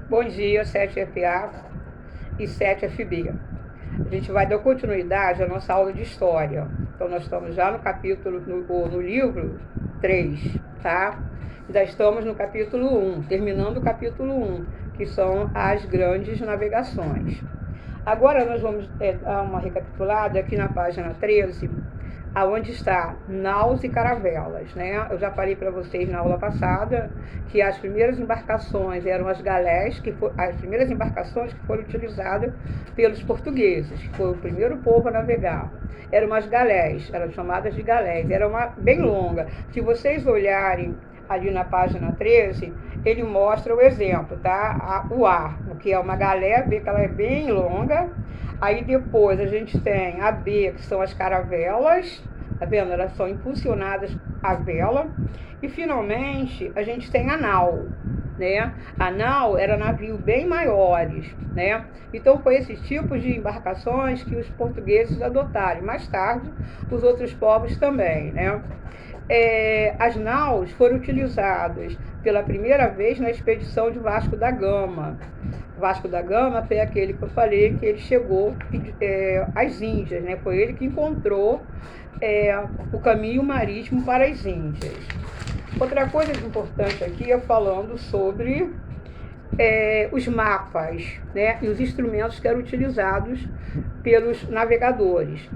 Bom dia, 7FA e 7FB. A gente vai dar continuidade à nossa aula de História. Então, nós estamos já no capítulo, no livro 3, tá? Ainda estamos no capítulo 1, terminando o capítulo 1, que são as grandes navegações. Agora nós vamos dar uma recapitulada aqui na página 13, aonde está naus e caravelas, né? Eu já falei para vocês na aula passada que as primeiras embarcações eram as galés, as primeiras embarcações que foram utilizadas pelos portugueses, que foi o primeiro povo a navegar. Eram as galés, eram chamadas de galés, era uma bem longa. Se vocês olharem ali na página 13, ele mostra o exemplo, tá? O A, que é uma galé, vê que ela é bem longa. Aí depois a gente tem a B, que são as caravelas, tá vendo? Elas são impulsionadas à vela. E finalmente a gente tem a nau, né? A nau era navio bem maiores, né? Então foi esses tipos de embarcações que os portugueses adotaram. Mais tarde, os outros povos também, né? As naus foram utilizadas pela primeira vez na expedição de Vasco da Gama. Vasco da Gama foi aquele que eu falei que ele chegou às Índias, né? Foi ele que encontrou o caminho marítimo para as Índias. Outra coisa importante aqui é falando sobre os mapas, né, e os instrumentos que eram utilizados pelos navegadores.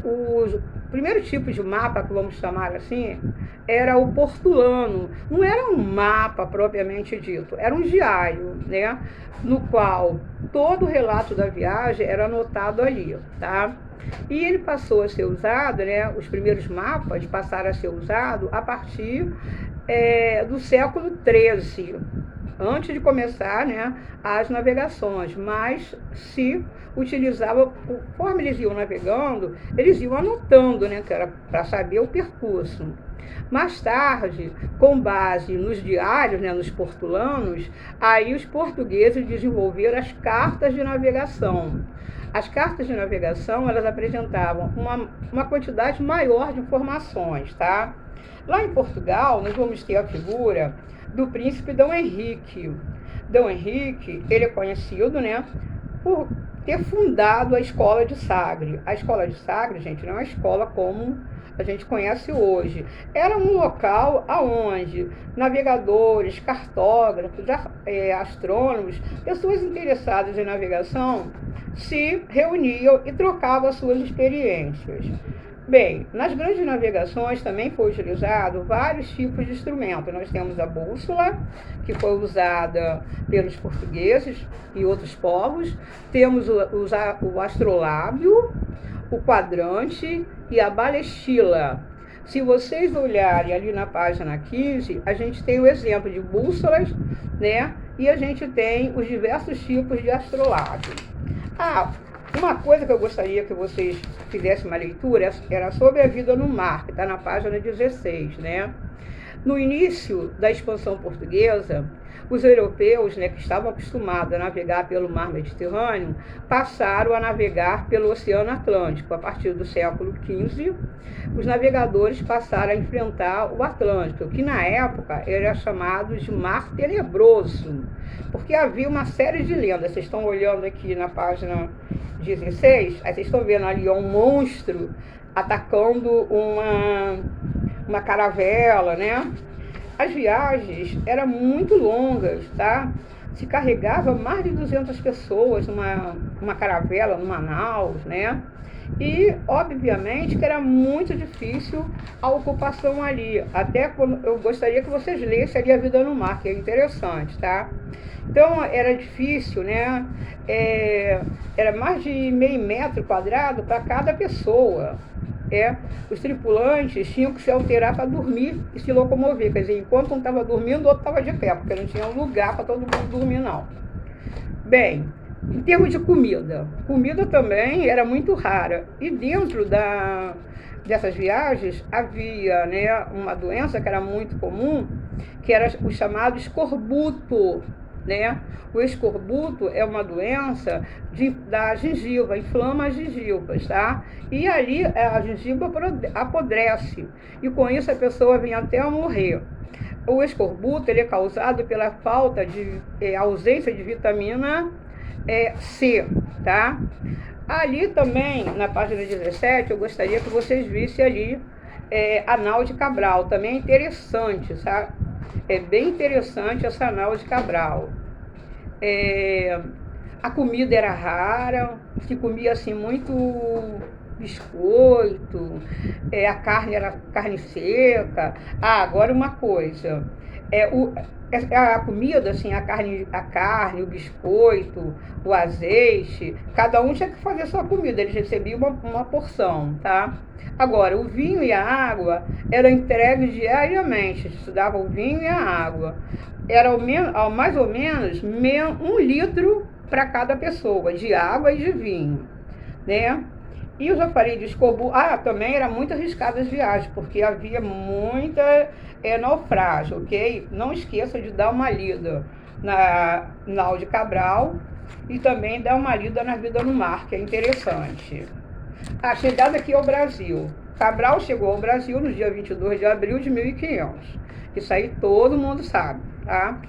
O primeiro tipo de mapa, que vamos chamar assim, era o portulano. Não era um mapa propriamente dito, era um diário, né, no qual todo o relato da viagem era anotado ali, tá? E ele passou a ser usado, né, os primeiros mapas passaram a ser usados a partir do século XIII, antes de começar, né, as navegações, mas se utilizava, conforme eles iam navegando, eles iam anotando, né, que era para saber o percurso. Mais tarde, com base nos diários, né, nos portulanos, aí os portugueses desenvolveram as cartas de navegação. As cartas de navegação, elas apresentavam uma quantidade maior de informações, tá? Lá em Portugal, nós vamos ter a figura do príncipe Dom Henrique. Dom Henrique, ele é conhecido, né, por ter fundado a Escola de Sagres. A Escola de Sagres, gente, não é uma escola como a gente conhece hoje. Era um local aonde navegadores, cartógrafos, astrônomos, pessoas interessadas em navegação se reuniam e trocavam as suas experiências. Bem, nas grandes navegações também foi utilizado vários tipos de instrumentos. Nós temos a bússola, que foi usada pelos portugueses e outros povos. Temos o astrolábio, o quadrante e a balestila. Se vocês olharem ali na página 15, a gente tem o exemplo de bússolas, né? E a gente tem os diversos tipos de astrolábio. Uma coisa que eu gostaria que vocês fizessem uma leitura era sobre a vida no mar, que está na página 16, né? No início da expansão portuguesa, os europeus, né, que estavam acostumados a navegar pelo mar Mediterrâneo, passaram a navegar pelo Oceano Atlântico. A partir do século XV, os navegadores passaram a enfrentar o Atlântico, que na época era chamado de Mar Tenebroso, porque havia uma série de lendas. Vocês estão olhando aqui na página 16, aí vocês estão vendo ali um monstro atacando uma caravela, né? As viagens eram muito longas, tá? Se carregava mais de 200 pessoas numa caravela, numa nau, né? E, obviamente, que era muito difícil a ocupação ali. Até quando eu gostaria que vocês lessem ali A Vida no Mar, que é interessante, tá? Então, era difícil, né? Era mais de meio metro quadrado para cada pessoa. Os tripulantes tinham que se alterar para dormir e se locomover. Quer dizer, enquanto um estava dormindo, o outro estava de pé, porque não tinha lugar para todo mundo dormir, não. Bem, em termos de comida também era muito rara. E dentro dessas viagens havia, né, uma doença que era muito comum, que era o chamado escorbuto, né? O escorbuto é uma doença da gengiva, inflama as gengivas, tá? E ali a gengiva apodrece, e com isso a pessoa vem até a morrer. O escorbuto ele é causado pela falta de ausência de vitamina C, tá? Ali também, na página 17, eu gostaria que vocês vissem ali a nau de Cabral. Também é interessante, sabe? É bem interessante essa nau de Cabral. A comida era rara, se comia assim muito biscoito, a carne era carne seca. Ah, agora uma coisa, a comida, assim, a carne, o biscoito, o azeite, cada um tinha que fazer a sua comida, eles recebiam uma porção, tá? Agora, o vinho e a água eram entregues diariamente, se dava o vinho e a água. Era mais ou menos 1 litro para cada pessoa, de água e de vinho, né? E eu já falei de escorbuto. Também era muito arriscada as viagens, porque havia muita naufrágio, ok? Não esqueça de dar uma lida na Nau de Cabral e também dar uma lida na Vida no Mar, que é interessante. A chegada aqui ao Brasil. Cabral chegou ao Brasil no dia 22 de abril de 1500. Isso aí todo mundo sabe, tá?